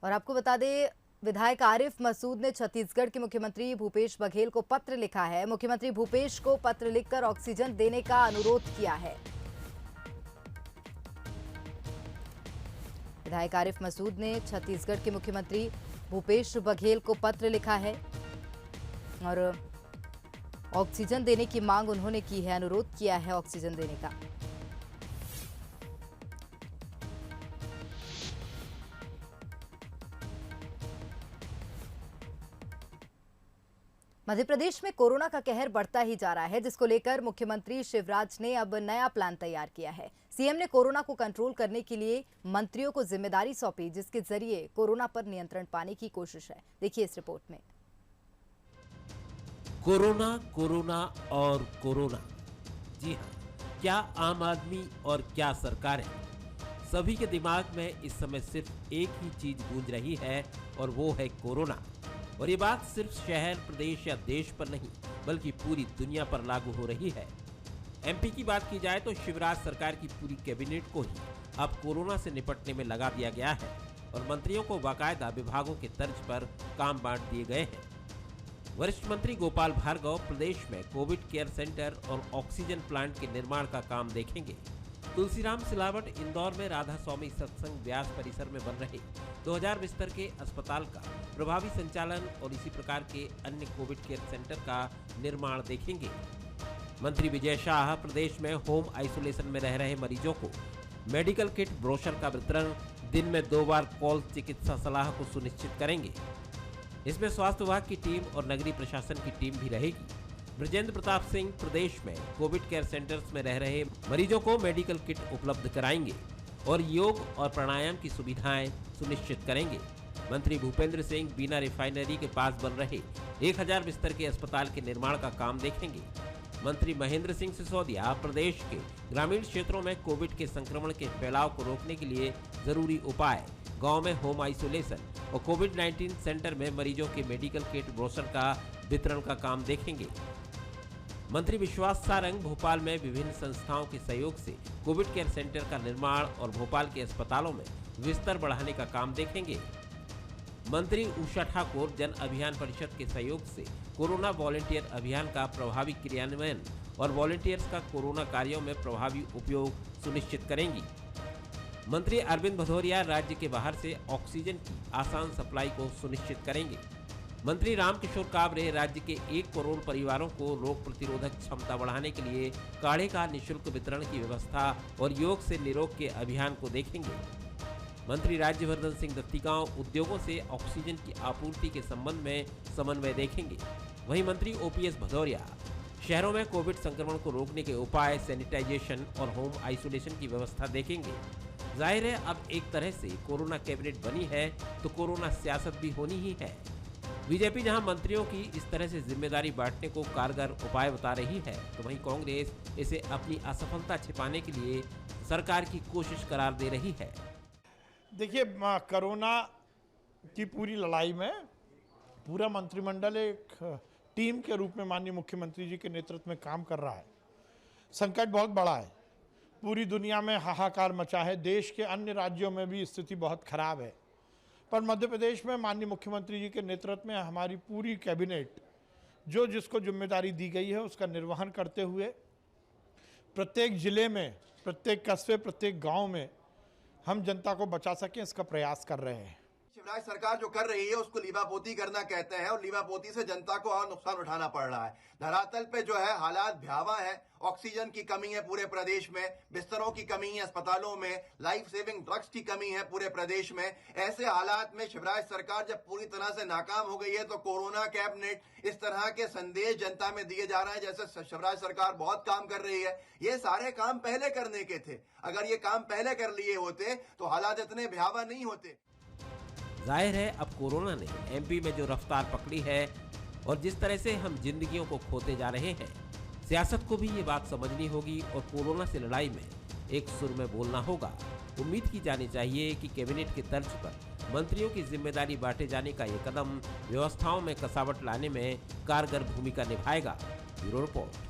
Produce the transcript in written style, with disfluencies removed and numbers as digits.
और आपको बता दें, विधायक आरिफ मसूद ने छत्तीसगढ़ के मुख्यमंत्री भूपेश बघेल को पत्र लिखा है। मुख्यमंत्री भूपेश को पत्र लिखकर ऑक्सीजन देने का अनुरोध किया है। विधायक आरिफ मसूद ने छत्तीसगढ़ के मुख्यमंत्री भूपेश बघेल को पत्र लिखा है और ऑक्सीजन देने की मांग उन्होंने की है, अनुरोध किया है ऑक्सीजन देने का। मध्य प्रदेश में कोरोना का कहर बढ़ता ही जा रहा है, जिसको लेकर मुख्यमंत्री शिवराज ने अब नया प्लान तैयार किया है। सीएम ने कोरोना को कंट्रोल करने के लिए मंत्रियों को जिम्मेदारी सौंपी, जिसके जरिए कोरोना पर नियंत्रण पाने की कोशिश है। देखिए इस रिपोर्ट में। कोरोना, कोरोना और कोरोना। जी हाँ, क्या आम आदमी और क्या सरकारें, सभी के दिमाग में इस समय सिर्फ एक ही चीज गूंज रही है और वो है कोरोना। और ये बात सिर्फ शहर, प्रदेश या देश पर नहीं बल्कि पूरी दुनिया पर लागू हो रही है। एमपी की बात की जाए तो शिवराज सरकार की पूरी कैबिनेट को ही अब कोरोना से निपटने में लगा दिया गया है और मंत्रियों को बाकायदा विभागों के तर्ज पर काम बांट दिए गए हैं। वरिष्ठ मंत्री गोपाल भार्गव प्रदेश में कोविड केयर सेंटर और ऑक्सीजन प्लांट के निर्माण का काम देखेंगे। तुलसीराम सिलावट इंदौर में राधा स्वामी सत्संग व्यास परिसर में बन रहे 2000 बिस्तर के अस्पताल का प्रभावी संचालन और इसी प्रकार के अन्य कोविड केयर सेंटर का निर्माण देखेंगे। मंत्री विजय शाह प्रदेश में होम आइसोलेशन में रह रहे मरीजों को मेडिकल किट ब्रोशर का वितरण, दिन में 2 बार कॉल चिकित्सा सलाह को सुनिश्चित करेंगे। इसमें स्वास्थ्य विभाग की टीम और नगरीय प्रशासन की टीम भी रहेगी। ब्रजेंद्र प्रताप सिंह प्रदेश में कोविड केयर सेंटर्स में रह रहे मरीजों को मेडिकल किट उपलब्ध कराएंगे और योग और प्राणायाम की सुविधाएं सुनिश्चित करेंगे। मंत्री भूपेंद्र सिंह बीना रिफाइनरी के पास बन रहे 1000 बिस्तर के अस्पताल के निर्माण का काम देखेंगे। मंत्री महेंद्र सिंह सिसोदिया प्रदेश के ग्रामीण क्षेत्रों में कोविड के संक्रमण के फैलाव को रोकने के लिए जरूरी उपाय, गांव में होम आइसोलेशन और कोविड-19 सेंटर में मरीजों के मेडिकल किट ब्रोशर का वितरण का काम देखेंगे। मंत्री विश्वास सारंग भोपाल में विभिन्न संस्थाओं के सहयोग से कोविड केयर सेंटर का निर्माण और भोपाल के अस्पतालों में बिस्तर बढ़ाने का काम देखेंगे। मंत्री उषा ठाकुर जन अभियान परिषद के सहयोग से कोरोना वॉलेंटियर अभियान का प्रभावी क्रियान्वयन और वॉलेंटियर्स का कोरोना कार्यों में प्रभावी उपयोग सुनिश्चित करेंगी। मंत्री अरविंद भदौरिया राज्य के बाहर से ऑक्सीजन की आसान सप्लाई को सुनिश्चित करेंगे। मंत्री रामकिशोर काबरे राज्य के 1 करोड़ परिवारों को रोग प्रतिरोधक क्षमता बढ़ाने के लिए काढ़े का निःशुल्क वितरण की व्यवस्था और योग से निरोग के अभियान को देखेंगे। मंत्री राज्यवर्धन सिंह दत्तीगांव उद्योगों से ऑक्सीजन की आपूर्ति के संबंध में समन्वय देखेंगे। वहीं मंत्री ओपीएस भदौरिया शहरों में कोविड संक्रमण को रोकने के उपाय, सैनिटाइजेशन और होम आइसोलेशन की व्यवस्था देखेंगे। जाहिर है अब एक तरह से कोरोना कैबिनेट बनी है तो कोरोना सियासत भी होनी ही है। बीजेपी जहां मंत्रियों की इस तरह से जिम्मेदारी बांटने को कारगर उपाय बता रही है, तो वहीं कांग्रेस इसे अपनी असफलता छिपाने के लिए सरकार की कोशिश करार दे रही है। देखिए, कोरोना की पूरी लड़ाई में पूरा मंत्रिमंडल एक टीम के रूप में माननीय मुख्यमंत्री जी के नेतृत्व में काम कर रहा है। संकट बहुत बड़ा है, पूरी दुनिया में हाहाकार मचा है, देश के अन्य राज्यों में भी स्थिति बहुत खराब है, पर मध्य प्रदेश में माननीय मुख्यमंत्री जी के नेतृत्व में हमारी पूरी कैबिनेट जो जिसको जिम्मेदारी दी गई है उसका निर्वहन करते हुए प्रत्येक जिले में, प्रत्येक कस्बे, प्रत्येक गांव में हम जनता को बचा सकें, इसका प्रयास कर रहे हैं। शिवराज सरकार जो कर रही है उसको लीवापोती करना कहते हैं और लीवापोती से जनता को और नुकसान उठाना पड़ रहा है। धरातल पे जो है हालात भयावह है। ऑक्सीजन की कमी है पूरे प्रदेश में, बिस्तरों की कमी है अस्पतालों में, लाइफ सेविंग ड्रग्स की कमी है पूरे प्रदेश में। ऐसे हालात में शिवराज सरकार जब पूरी तरह से नाकाम हो गई है तो कोरोना कैबिनेट इस तरह के संदेश जनता में दिए जा रहे हैं जैसे शिवराज सरकार बहुत काम कर रही है। ये सारे काम पहले करने के थे, अगर ये काम पहले कर लिए होते तो हालात इतने भयावह नहीं होते। जाहिर है अब कोरोना ने एमपी में जो रफ्तार पकड़ी है और जिस तरह से हम जिंदगियों को खोते जा रहे हैं, सियासत को भी ये बात समझनी होगी और कोरोना से लड़ाई में एक सुर में बोलना होगा। उम्मीद की जानी चाहिए कि कैबिनेट के तर्ज पर मंत्रियों की जिम्मेदारी बांटे जाने का ये कदम व्यवस्थाओं में कसावट लाने में कारगर भूमिका निभाएगा। Bureau report.